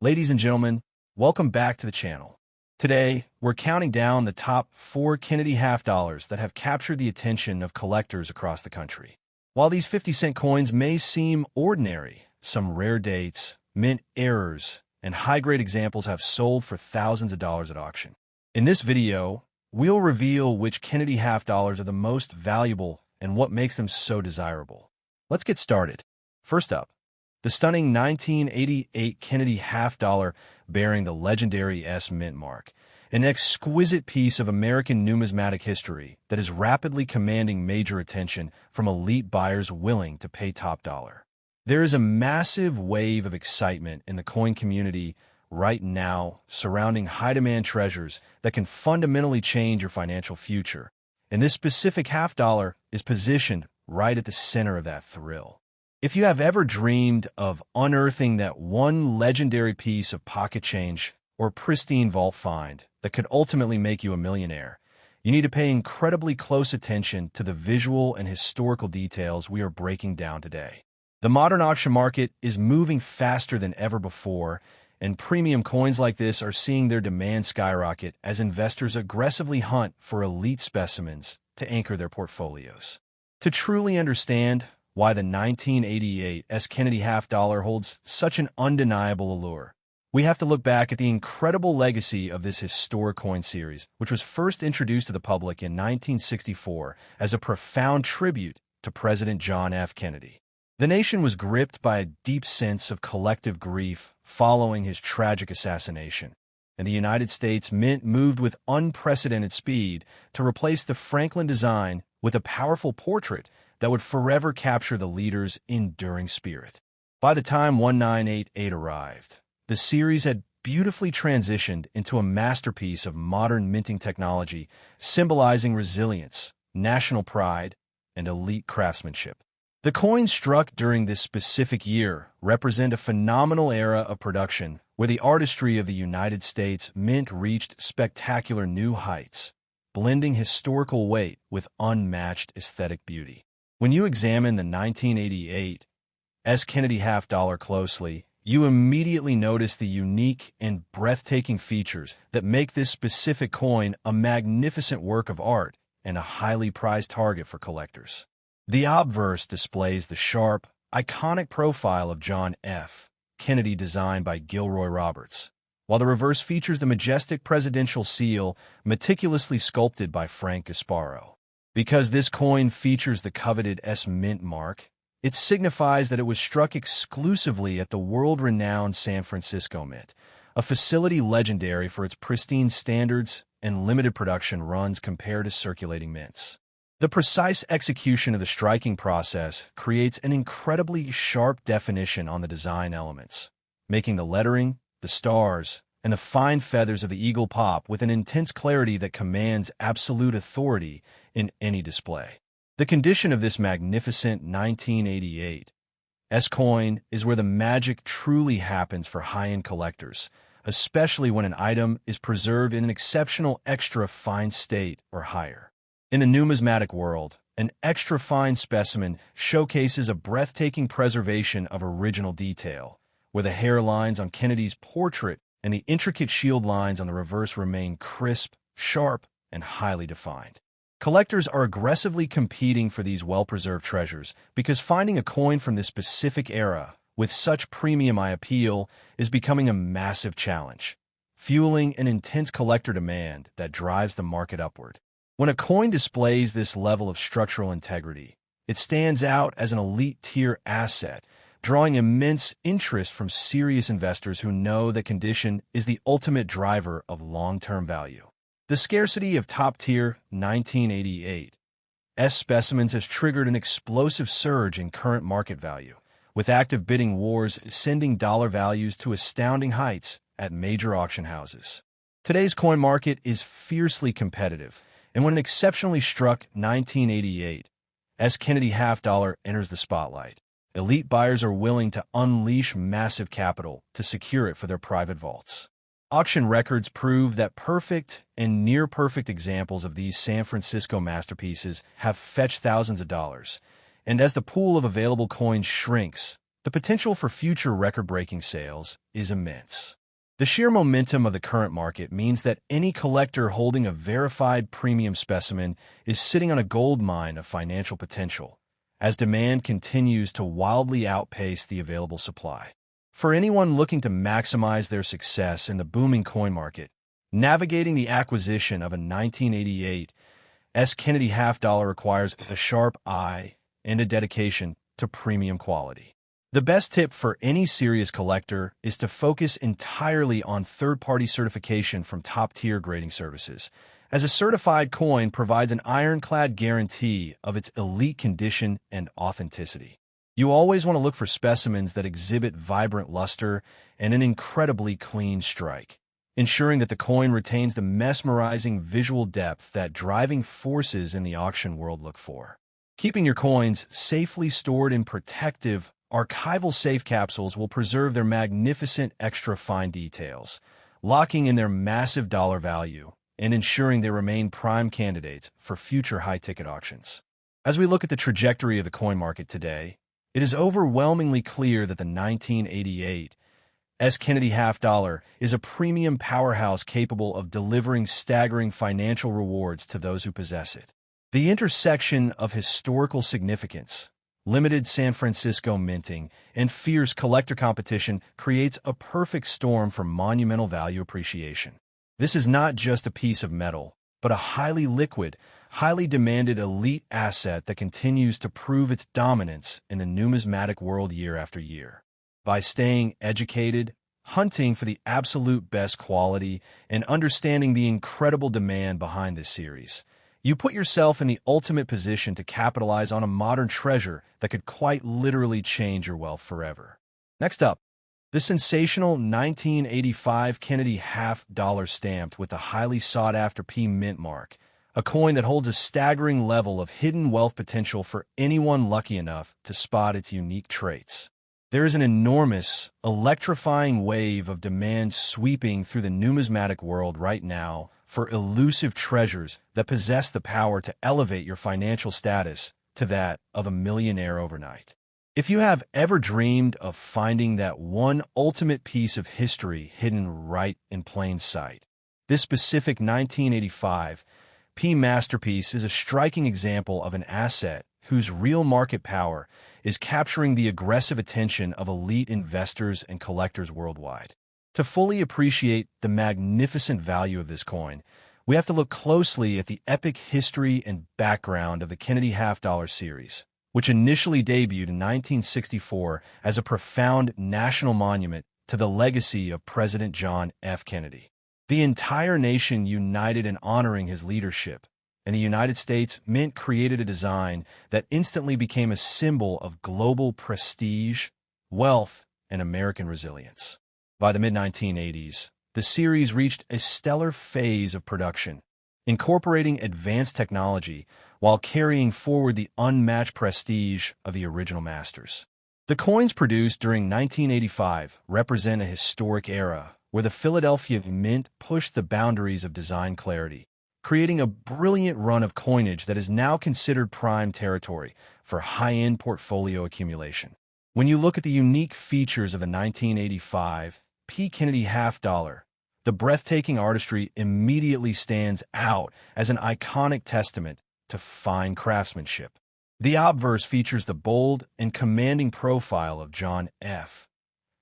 Ladies and gentlemen, welcome back to the channel. Today, we're counting down the top 4 Kennedy half dollars that have captured the attention of collectors across the country. While these 50-cent coins may seem ordinary, some rare dates, mint errors, and high-grade examples have sold for thousands of dollars at auction. In this video, we'll reveal which Kennedy half dollars are the most valuable and what makes them so desirable. Let's get started. First up, the stunning 1988 Kennedy half dollar bearing the legendary S mint mark, an exquisite piece of American numismatic history that is rapidly commanding major attention from elite buyers willing to pay top dollar. There is a massive wave of excitement in the coin community right now surrounding high-demand treasures that can fundamentally change your financial future, and this specific half dollar is positioned right at the center of that thrill. If you have ever dreamed of unearthing that one legendary piece of pocket change or pristine vault find that could ultimately make you a millionaire, you need to pay incredibly close attention to the visual and historical details we are breaking down today. The modern auction market is moving faster than ever before, and premium coins like this are seeing their demand skyrocket as investors aggressively hunt for elite specimens to anchor their portfolios. To truly understand why the 1988 S Kennedy half dollar holds such an undeniable allure, we have to look back at the incredible legacy of this historic coin series, which was first introduced to the public in 1964 as a profound tribute to President John F. Kennedy. The nation was gripped by a deep sense of collective grief following his tragic assassination, and the United States Mint moved with unprecedented speed to replace the Franklin design with a powerful portrait that would forever capture the leader's enduring spirit. By the time 1988 arrived, the series had beautifully transitioned into a masterpiece of modern minting technology, symbolizing resilience, national pride, and elite craftsmanship. The coins struck during this specific year represent a phenomenal era of production where the artistry of the United States Mint reached spectacular new heights, blending historical weight with unmatched aesthetic beauty. When you examine the 1988 S Kennedy half dollar closely, you immediately notice the unique and breathtaking features that make this specific coin a magnificent work of art and a highly prized target for collectors. The obverse displays the sharp, iconic profile of John F. Kennedy designed by Gilroy Roberts, while the reverse features the majestic presidential seal meticulously sculpted by Frank Gasparo. Because this coin features the coveted S mint mark, it signifies that it was struck exclusively at the world-renowned San Francisco Mint, a facility legendary for its pristine standards and limited production runs compared to circulating mints. The precise execution of the striking process creates an incredibly sharp definition on the design elements, making the lettering, the stars, and the fine feathers of the eagle pop with an intense clarity that commands absolute authority in any display. The condition of this magnificent 1988 S coin is where the magic truly happens for high-end collectors, especially when an item is preserved in an exceptional extra fine state or higher. In the numismatic world, an extra fine specimen showcases a breathtaking preservation of original detail, where the hairlines on Kennedy's portrait and the intricate shield lines on the reverse remain crisp, sharp, and highly defined. Collectors are aggressively competing for these well-preserved treasures because finding a coin from this specific era with such premium eye appeal is becoming a massive challenge, fueling an intense collector demand that drives the market upward. When a coin displays this level of structural integrity, it stands out as an elite-tier asset, drawing immense interest from serious investors who know that condition is the ultimate driver of long-term value. The scarcity of top-tier 1988 S specimens has triggered an explosive surge in current market value, with active bidding wars sending dollar values to astounding heights at major auction houses. Today's coin market is fiercely competitive, and when an exceptionally struck 1988 S Kennedy half dollar enters the spotlight, elite buyers are willing to unleash massive capital to secure it for their private vaults. Auction records prove that perfect and near-perfect examples of these San Francisco masterpieces have fetched thousands of dollars, and as the pool of available coins shrinks, the potential for future record-breaking sales is immense. The sheer momentum of the current market means that any collector holding a verified premium specimen is sitting on a gold mine of financial potential, as demand continues to wildly outpace the available supply. For anyone looking to maximize their success in the booming coin market, navigating the acquisition of a 1988 Kennedy half-dollar requires a sharp eye and a dedication to premium quality. The best tip for any serious collector is to focus entirely on third-party certification from top-tier grading services, as a certified coin provides an ironclad guarantee of its elite condition and authenticity. You always want to look for specimens that exhibit vibrant luster and an incredibly clean strike, ensuring that the coin retains the mesmerizing visual depth that driving forces in the auction world look for. Keeping your coins safely stored in protective, archival safe capsules will preserve their magnificent extra fine details, locking in their massive dollar value and ensuring they remain prime candidates for future high-ticket auctions. As we look at the trajectory of the coin market today, it is overwhelmingly clear that the 1988 Kennedy half-dollar is a premium powerhouse capable of delivering staggering financial rewards to those who possess it. The intersection of historical significance, limited San Francisco minting, and fierce collector competition creates a perfect storm for monumental value appreciation. This is not just a piece of metal, but a highly liquid, highly demanded elite asset that continues to prove its dominance in the numismatic world year after year. By staying educated, hunting for the absolute best quality, and understanding the incredible demand behind this series, you put yourself in the ultimate position to capitalize on a modern treasure that could quite literally change your wealth forever. Next up, the sensational 1985 Kennedy half-dollar stamped with the highly sought-after P Mint mark, a coin that holds a staggering level of hidden wealth potential for anyone lucky enough to spot its unique traits. There is an enormous, electrifying wave of demand sweeping through the numismatic world right now for elusive treasures that possess the power to elevate your financial status to that of a millionaire overnight. If you have ever dreamed of finding that one ultimate piece of history hidden right in plain sight, this specific 1985 P masterpiece is a striking example of an asset whose real market power is capturing the aggressive attention of elite investors and collectors worldwide. To fully appreciate the magnificent value of this coin, we have to look closely at the epic history and background of the Kennedy half-dollar series, which initially debuted in 1964 as a profound national monument to the legacy of President John F. Kennedy. The entire nation united in honoring his leadership, and the United States Mint created a design that instantly became a symbol of global prestige, wealth, and American resilience. By the mid-1980s, the series reached a stellar phase of production, incorporating advanced technology while carrying forward the unmatched prestige of the original masters. The coins produced during 1985 represent a historic era where the Philadelphia Mint pushed the boundaries of design clarity, creating a brilliant run of coinage that is now considered prime territory for high-end portfolio accumulation. When you look at the unique features of the 1985 P. Kennedy half-dollar, the breathtaking artistry immediately stands out as an iconic testament to fine craftsmanship. The obverse features the bold and commanding profile of John F.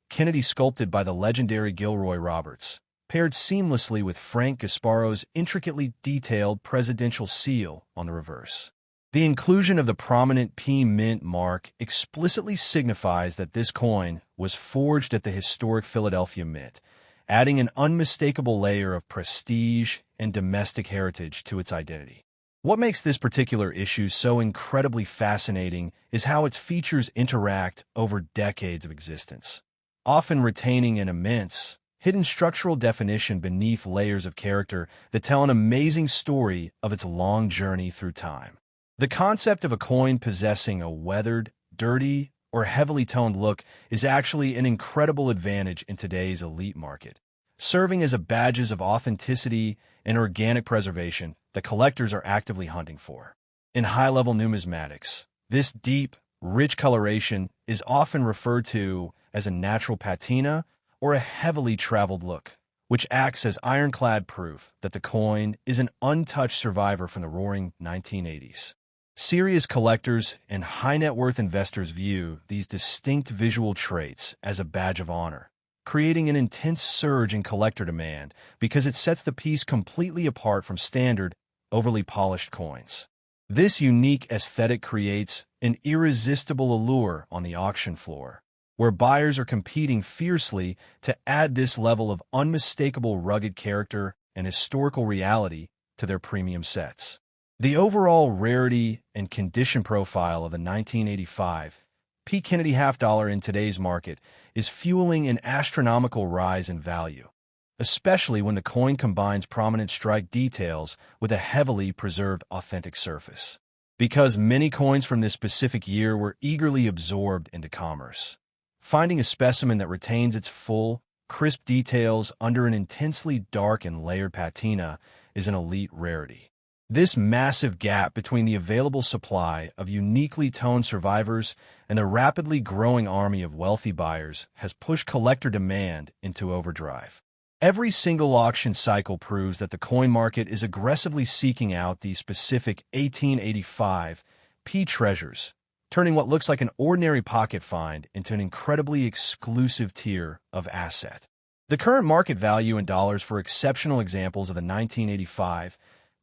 Kennedy sculpted by the legendary Gilroy Roberts, paired seamlessly with Frank Gasparo's intricately detailed presidential seal on the reverse. The inclusion of the prominent P Mint mark explicitly signifies that this coin was forged at the historic Philadelphia Mint, adding an unmistakable layer of prestige and domestic heritage to its identity. What makes this particular issue so incredibly fascinating is how its features interact over decades of existence, often retaining an immense, hidden structural definition beneath layers of character that tell an amazing story of its long journey through time. The concept of a coin possessing a weathered, dirty, or heavily toned look is actually an incredible advantage in today's elite market, serving as a badges of authenticity and organic preservation that collectors are actively hunting for. In high-level numismatics, this deep, rich coloration is often referred to as a natural patina, or a heavily traveled look, which acts as ironclad proof that the coin is an untouched survivor from the roaring 1980s. Serious collectors and high-net-worth investors view these distinct visual traits as a badge of honor, creating an intense surge in collector demand because it sets the piece completely apart from standard, overly polished coins. This unique aesthetic creates an irresistible allure on the auction floor, where buyers are competing fiercely to add this level of unmistakable rugged character and historical reality to their premium sets. The overall rarity and condition profile of the 1985 P. Kennedy half-dollar in today's market is fueling an astronomical rise in value, especially when the coin combines prominent strike details with a heavily preserved authentic surface. Because many coins from this specific year were eagerly absorbed into commerce, finding a specimen that retains its full, crisp details under an intensely dark and layered patina is an elite rarity. This massive gap between the available supply of uniquely toned survivors and the rapidly growing army of wealthy buyers has pushed collector demand into overdrive. Every single auction cycle proves that the coin market is aggressively seeking out these specific 1885 P treasures, turning what looks like an ordinary pocket find into an incredibly exclusive tier of asset. The current market value in dollars for exceptional examples of the 1985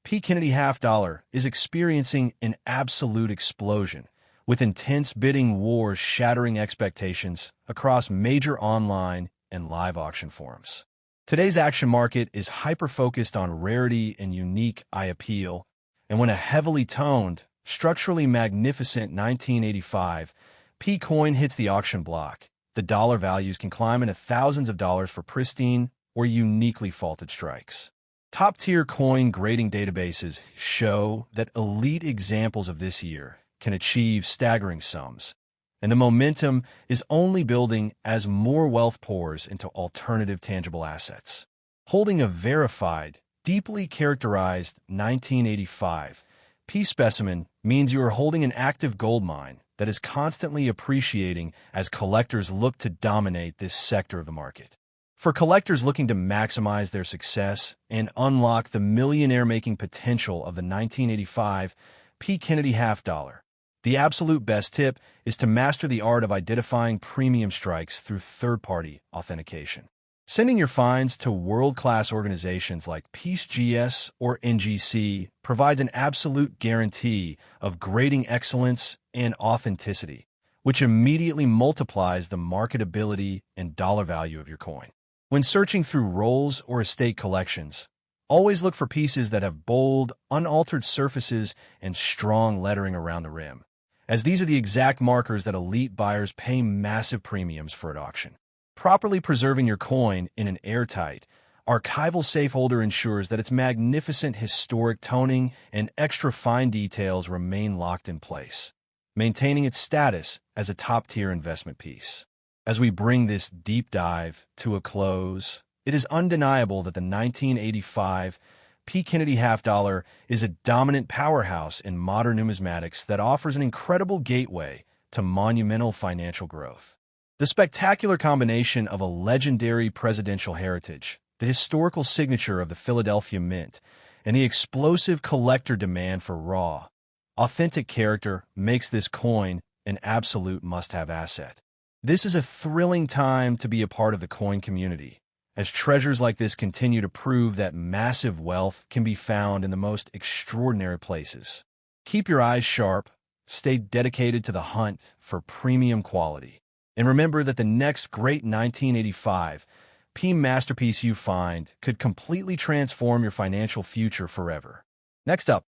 P. Kennedy half-dollar is experiencing an absolute explosion, with intense bidding wars shattering expectations across major online and live auction forums. Today's action market is hyper-focused on rarity and unique eye appeal, and when a heavily toned, structurally magnificent 1985 P coin hits the auction block, the dollar values can climb into thousands of dollars for pristine or uniquely faulted strikes. Top-tier coin grading databases show that elite examples of this year can achieve staggering sums, and the momentum is only building as more wealth pours into alternative tangible assets. Holding a verified, deeply characterized 1985 P specimen means you are holding an active gold mine that is constantly appreciating as collectors look to dominate this sector of the market. For collectors looking to maximize their success and unlock the millionaire-making potential of the 1985 P. Kennedy half-dollar, the absolute best tip is to master the art of identifying premium strikes through third-party authentication. Sending your finds to world-class organizations like PeaceGS or NGC provides an absolute guarantee of grading excellence and authenticity, which immediately multiplies the marketability and dollar value of your coin. When searching through rolls or estate collections, always look for pieces that have bold, unaltered surfaces and strong lettering around the rim, as these are the exact markers that elite buyers pay massive premiums for at auction. Properly preserving your coin in an airtight, archival safe holder ensures that its magnificent historic toning and extra fine details remain locked in place, maintaining its status as a top-tier investment piece. As we bring this deep dive to a close, it is undeniable that the 1985 P. Kennedy half-dollar is a dominant powerhouse in modern numismatics that offers an incredible gateway to monumental financial growth. The spectacular combination of a legendary presidential heritage, the historical signature of the Philadelphia Mint, and the explosive collector demand for raw, authentic character makes this coin an absolute must-have asset. This is a thrilling time to be a part of the coin community, as treasures like this continue to prove that massive wealth can be found in the most extraordinary places. Keep your eyes sharp, stay dedicated to the hunt for premium quality, and remember that the next great 1985 P masterpiece you find could completely transform your financial future forever. Next up,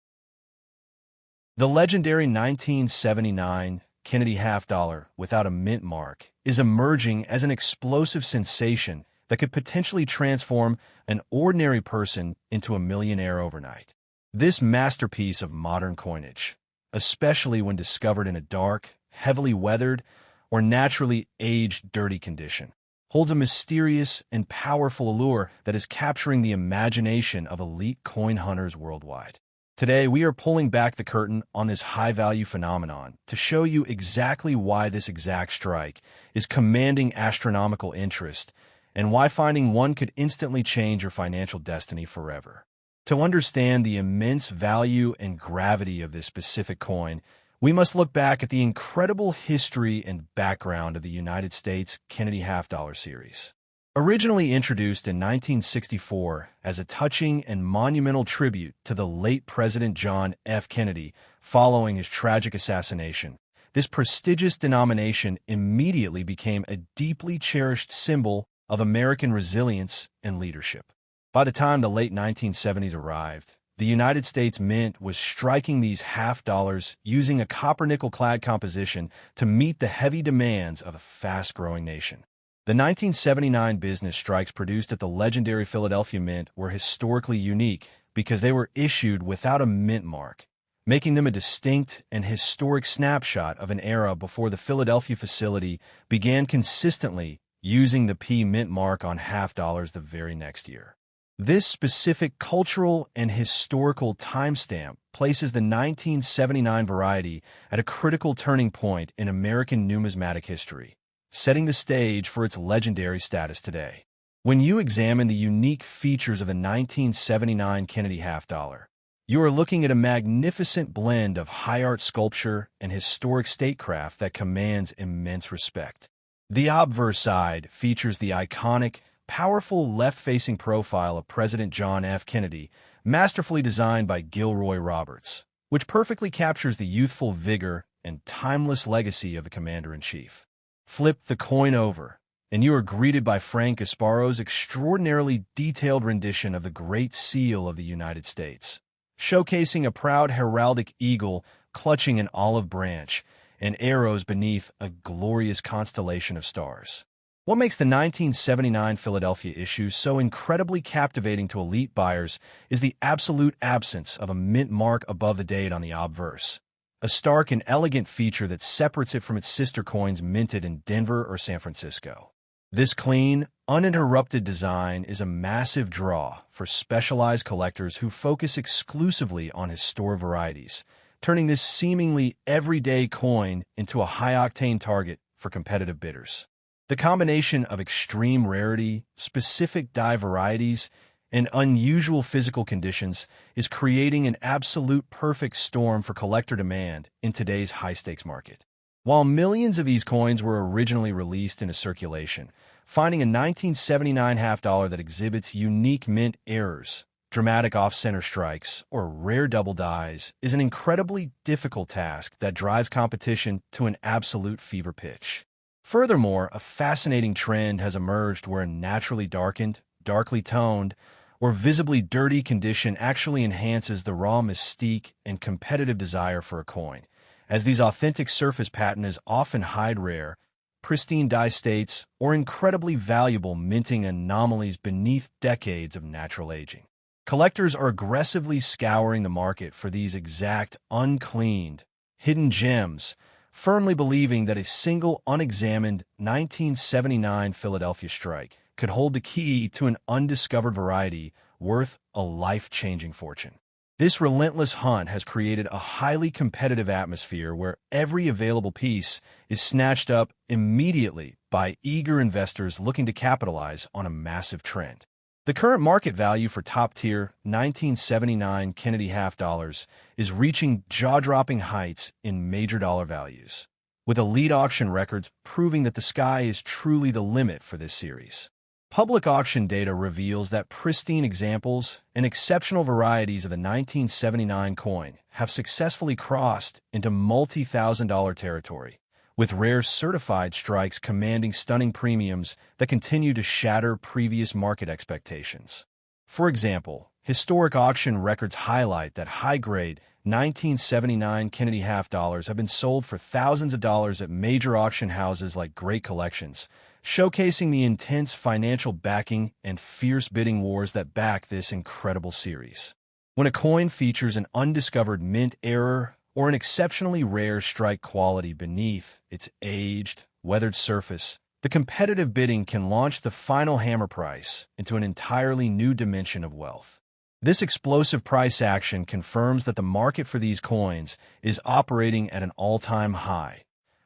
the legendary 1979 Kennedy half-dollar without a mint mark is emerging as an explosive sensation that could potentially transform an ordinary person into a millionaire overnight. This masterpiece of modern coinage, especially when discovered in a dark, heavily weathered, or naturally aged dirty condition, holds a mysterious and powerful allure that is capturing the imagination of elite coin hunters worldwide. Today, we are pulling back the curtain on this high-value phenomenon to show you exactly why this exact strike is commanding astronomical interest and why finding one could instantly change your financial destiny forever. To understand the immense value and gravity of this specific coin, we must look back at the incredible history and background of the United States Kennedy half-dollar series. Originally introduced in 1964 as a touching and monumental tribute to the late President John F. Kennedy following his tragic assassination, this prestigious denomination immediately became a deeply cherished symbol of American resilience and leadership. By the time the late 1970s arrived, the United States Mint was striking these half-dollars using a copper-nickel-clad composition to meet the heavy demands of a fast-growing nation. The 1979 business strikes produced at the legendary Philadelphia Mint were historically unique because they were issued without a mint mark, making them a distinct and historic snapshot of an era before the Philadelphia facility began consistently using the P mint mark on half-dollars the very next year. This specific cultural and historical timestamp places the 1979 variety at a critical turning point in American numismatic history, setting the stage for its legendary status today. When you examine the unique features of the 1979 Kennedy half-dollar, you are looking at a magnificent blend of high-art sculpture and historic statecraft that commands immense respect. The obverse side features the iconic, powerful left-facing profile of President John F. Kennedy, masterfully designed by Gilroy Roberts, which perfectly captures the youthful vigor and timeless legacy of the Commander-in-Chief. Flip the coin over, and you are greeted by Frank Gasparo's extraordinarily detailed rendition of the Great Seal of the United States, showcasing a proud heraldic eagle clutching an olive branch and arrows beneath a glorious constellation of stars. What makes the 1979 Philadelphia issue so incredibly captivating to elite buyers is the absolute absence of a mint mark above the date on the obverse, a stark and elegant feature that separates it from its sister coins minted in Denver or San Francisco. This clean, uninterrupted design is a massive draw for specialized collectors who focus exclusively on historic varieties, turning this seemingly everyday coin into a high-octane target for competitive bidders. The combination of extreme rarity, specific die varieties, and unusual physical conditions is creating an absolute perfect storm for collector demand in today's high-stakes market. While millions of these coins were originally released into circulation, finding a 1979 half-dollar that exhibits unique mint errors, dramatic off-center strikes, or rare double dies is an incredibly difficult task that drives competition to an absolute fever pitch. Furthermore, a fascinating trend has emerged where a naturally darkened, darkly toned, or visibly dirty condition actually enhances the raw mystique and competitive desire for a coin, as these authentic surface patinas often hide rare, pristine die states or incredibly valuable minting anomalies beneath decades of natural aging. Collectors are aggressively scouring the market for these exact, uncleaned, hidden gems, firmly believing that a single unexamined 1979 Philadelphia strike could hold the key to an undiscovered variety worth a life-changing fortune. This relentless hunt has created a highly competitive atmosphere where every available piece is snatched up immediately by eager investors looking to capitalize on a massive trend. The current market value for top-tier 1979 Kennedy half-dollars is reaching jaw-dropping heights in major dollar values, with elite auction records proving that the sky is truly the limit for this series. Public auction data reveals that pristine examples and exceptional varieties of the 1979 coin have successfully crossed into multi-thousand-dollar territory, with rare certified strikes commanding stunning premiums that continue to shatter previous market expectations. For example, historic auction records highlight that high-grade 1979 Kennedy half-dollars have been sold for thousands of dollars at major auction houses like Great Collections, showcasing the intense financial backing and fierce bidding wars that back this incredible series. When a coin features an undiscovered mint error or an exceptionally rare strike quality beneath its aged, weathered surface, the competitive bidding can launch the final hammer price into an entirely new dimension of wealth. This explosive price action confirms that the market for these coins is operating at an all-time high,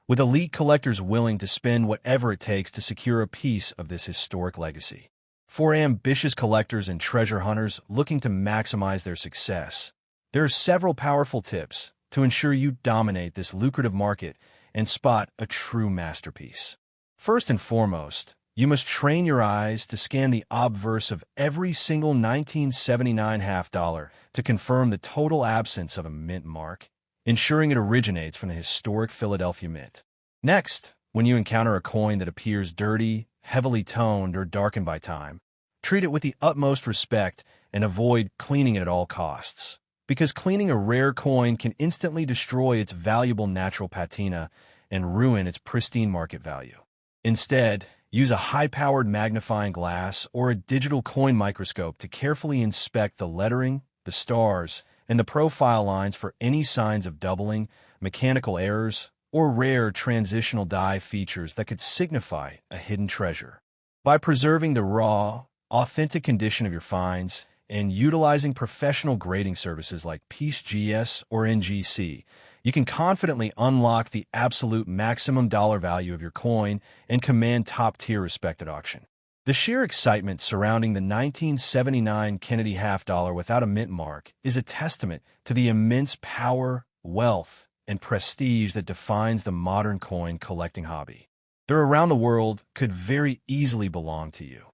with elite collectors willing to spend whatever it takes to secure a piece of this historic legacy. For ambitious collectors and treasure hunters looking to maximize their success, there are several powerful tips to ensure you dominate this lucrative market and spot a true masterpiece. First and foremost, you must train your eyes to scan the obverse of every single 1979 half-dollar to confirm the total absence of a mint mark, ensuring it originates from the historic Philadelphia Mint. Next, when you encounter a coin that appears dirty, heavily toned, or darkened by time, treat it with the utmost respect and avoid cleaning it at all costs, because cleaning a rare coin can instantly destroy its valuable natural patina and ruin its pristine market value. Instead, use a high-powered magnifying glass or a digital coin microscope to carefully inspect the lettering, the stars, and the profile lines for any signs of doubling, mechanical errors, or rare transitional die features that could signify a hidden treasure. By preserving the raw, authentic condition of your finds and utilizing professional grading services like PieceGS or NGC, you can confidently unlock the absolute maximum dollar value of your coin and command top-tier respect at auction. The sheer excitement surrounding the 1979 Kennedy half-dollar without a mint mark is a testament to the immense power, wealth, and prestige that defines the modern coin collecting hobby. They're around the world could very easily belong to you.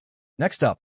Next up,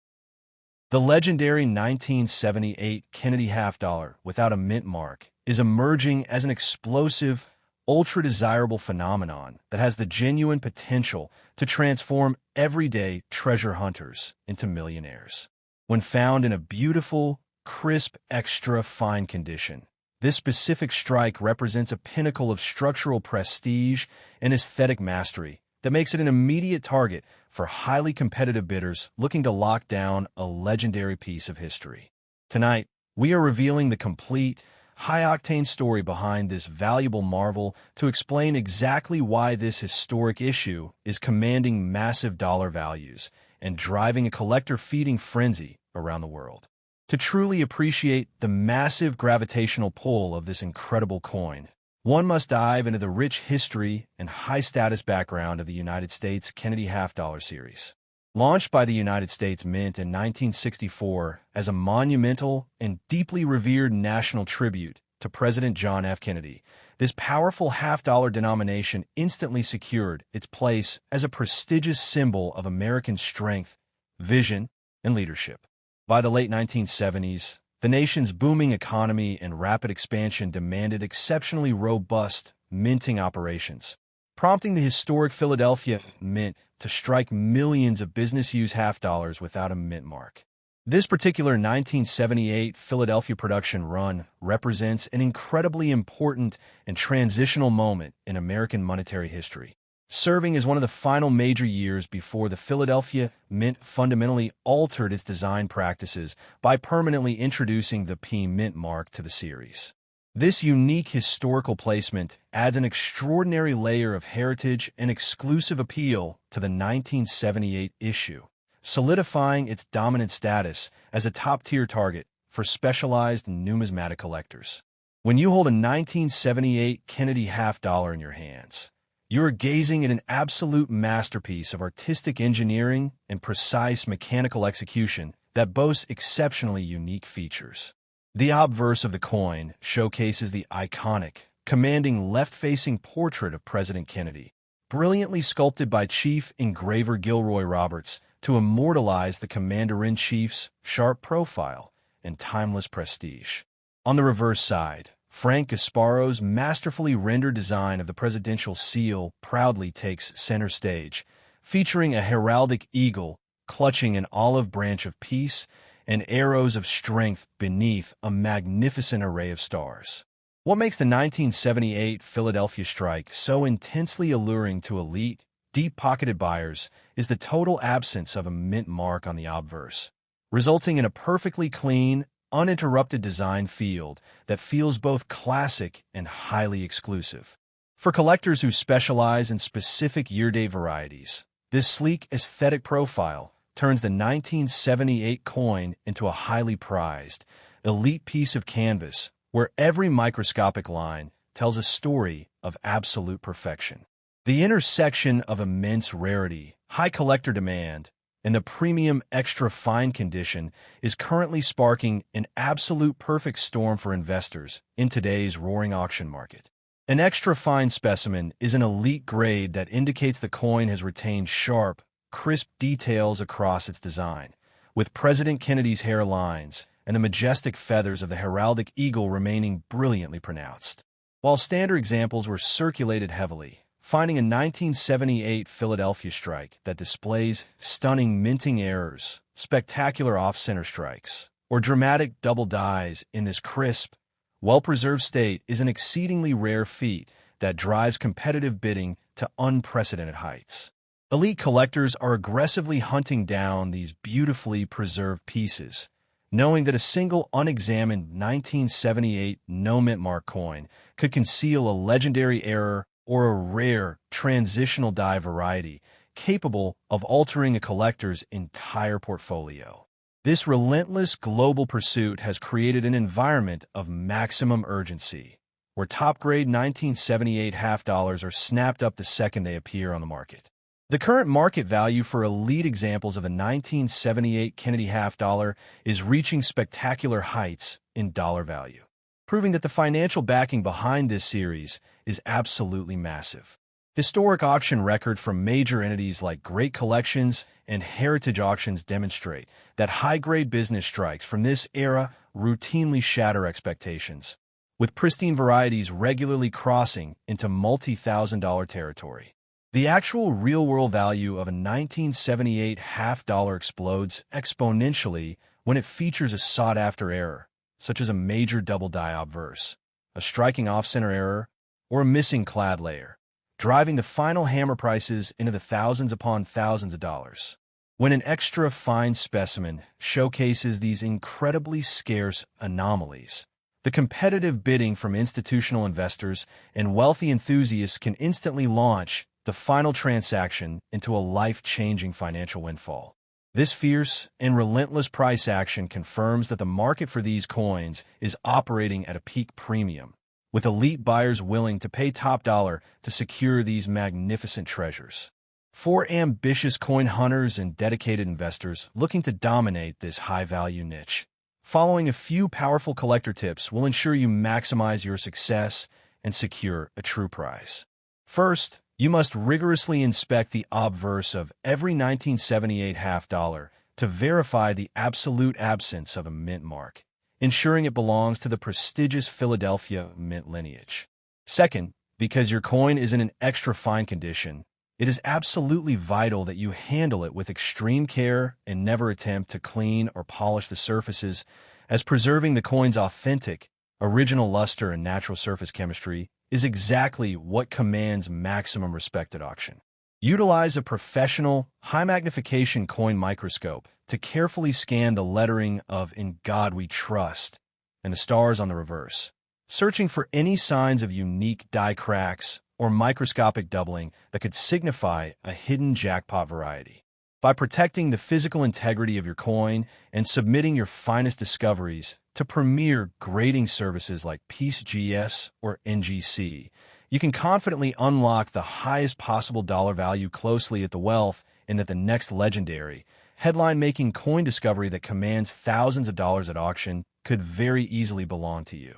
the legendary 1978 Kennedy half-dollar without a mint mark is emerging as an explosive, ultra-desirable phenomenon that has the genuine potential to transform everyday treasure hunters into millionaires. When found in a beautiful, crisp, extra-fine condition, this specific strike represents a pinnacle of structural prestige and aesthetic mastery that makes it an immediate target for highly competitive bidders looking to lock down a legendary piece of history. Tonight, we are revealing the complete, high-octane story behind this valuable marvel to explain exactly why this historic issue is commanding massive dollar values and driving a collector-feeding frenzy around the world. To truly appreciate the massive gravitational pull of this incredible coin, one must dive into the rich history and high-status background of the United States Kennedy half-dollar series. Launched by the United States Mint in 1964 as a monumental and deeply revered national tribute to President John F. Kennedy, this powerful half-dollar denomination instantly secured its place as a prestigious symbol of American strength, vision, and leadership. By the late 1970s, the nation's booming economy and rapid expansion demanded exceptionally robust minting operations, prompting the historic Philadelphia Mint to strike millions of business-use half-dollars without a mint mark. This particular 1978 Philadelphia production run represents an incredibly important and transitional moment in American monetary history, serving as one of the final major years before the Philadelphia Mint fundamentally altered its design practices by permanently introducing the P Mint mark to the series. This unique historical placement adds an extraordinary layer of heritage and exclusive appeal to the 1978 issue, solidifying its dominant status as a top-tier target for specialized numismatic collectors. When you hold a 1978 Kennedy half-dollar in your hands, you are gazing at an absolute masterpiece of artistic engineering and precise mechanical execution that boasts exceptionally unique features. The obverse of the coin showcases the iconic, commanding left-facing portrait of President Kennedy, brilliantly sculpted by Chief Engraver Gilroy Roberts to immortalize the Commander-in-Chief's sharp profile and timeless prestige. On the reverse side, Frank Gasparo's masterfully rendered design of the presidential seal proudly takes center stage, featuring a heraldic eagle clutching an olive branch of peace and arrows of strength beneath a magnificent array of stars. What makes the 1978 Philadelphia strike so intensely alluring to elite, deep-pocketed buyers is the total absence of a mint mark on the obverse, resulting in a perfectly clean, uninterrupted design field that feels both classic and highly exclusive. For collectors who specialize in specific year-day varieties, this sleek aesthetic profile turns the 1978 coin into a highly prized, elite piece of canvas where every microscopic line tells a story of absolute perfection. The intersection of immense rarity, high collector demand, and the premium extra fine condition is currently sparking an absolute perfect storm for investors in today's roaring auction market. An extra fine specimen is an elite grade that indicates the coin has retained sharp, crisp details across its design, with President Kennedy's hairlines and the majestic feathers of the heraldic eagle remaining brilliantly pronounced. While standard examples were circulated heavily, finding a 1978 Philadelphia strike that displays stunning minting errors, spectacular off-center strikes, or dramatic double dies in this crisp, well-preserved state is an exceedingly rare feat that drives competitive bidding to unprecedented heights. Elite collectors are aggressively hunting down these beautifully preserved pieces, knowing that a single unexamined 1978 no-mint mark coin could conceal a legendary error or a rare transitional die variety capable of altering a collector's entire portfolio. This relentless global pursuit has created an environment of maximum urgency, where top-grade 1978 half dollars are snapped up the second they appear on the market. The current market value for elite examples of a 1978 Kennedy half dollar is reaching spectacular heights in dollar value, proving that the financial backing behind this series is absolutely massive. Historic auction record from major entities like Great Collections and Heritage Auctions demonstrate that high-grade business strikes from this era routinely shatter expectations, with pristine varieties regularly crossing into multi-thousand-dollar territory. The actual real-world value of a 1978 half dollar explodes exponentially when it features a sought-after error, such as a major double die obverse, a striking off-center error, or a missing clad layer, driving the final hammer prices into the thousands upon thousands of dollars. When an extra fine specimen showcases these incredibly scarce anomalies, the competitive bidding from institutional investors and wealthy enthusiasts can instantly launch the final transaction into a life-changing financial windfall. This fierce and relentless price action confirms that the market for these coins is operating at a peak premium, with elite buyers willing to pay top dollar to secure these magnificent treasures. For ambitious coin hunters and dedicated investors looking to dominate this high-value niche, following a few powerful collector tips will ensure you maximize your success and secure a true prize. First, you must rigorously inspect the obverse of every 1978 half dollar to verify the absolute absence of a mint mark, ensuring it belongs to the prestigious Philadelphia mint lineage. Second, because your coin is in an extra fine condition, it is absolutely vital that you handle it with extreme care and never attempt to clean or polish the surfaces, as preserving the coin's authentic, original luster and natural surface chemistry is exactly what commands maximum respect at auction. Utilize a professional, high-magnification coin microscope to carefully scan the lettering of "In God We Trust" and the stars on the reverse, searching for any signs of unique die cracks or microscopic doubling that could signify a hidden jackpot variety. By protecting the physical integrity of your coin and submitting your finest discoveries to premier grading services like PeaceGS or NGC, you can confidently unlock the highest possible dollar value closely at the wealth and that the next legendary, headline-making coin discovery that commands thousands of dollars at auction could very easily belong to you.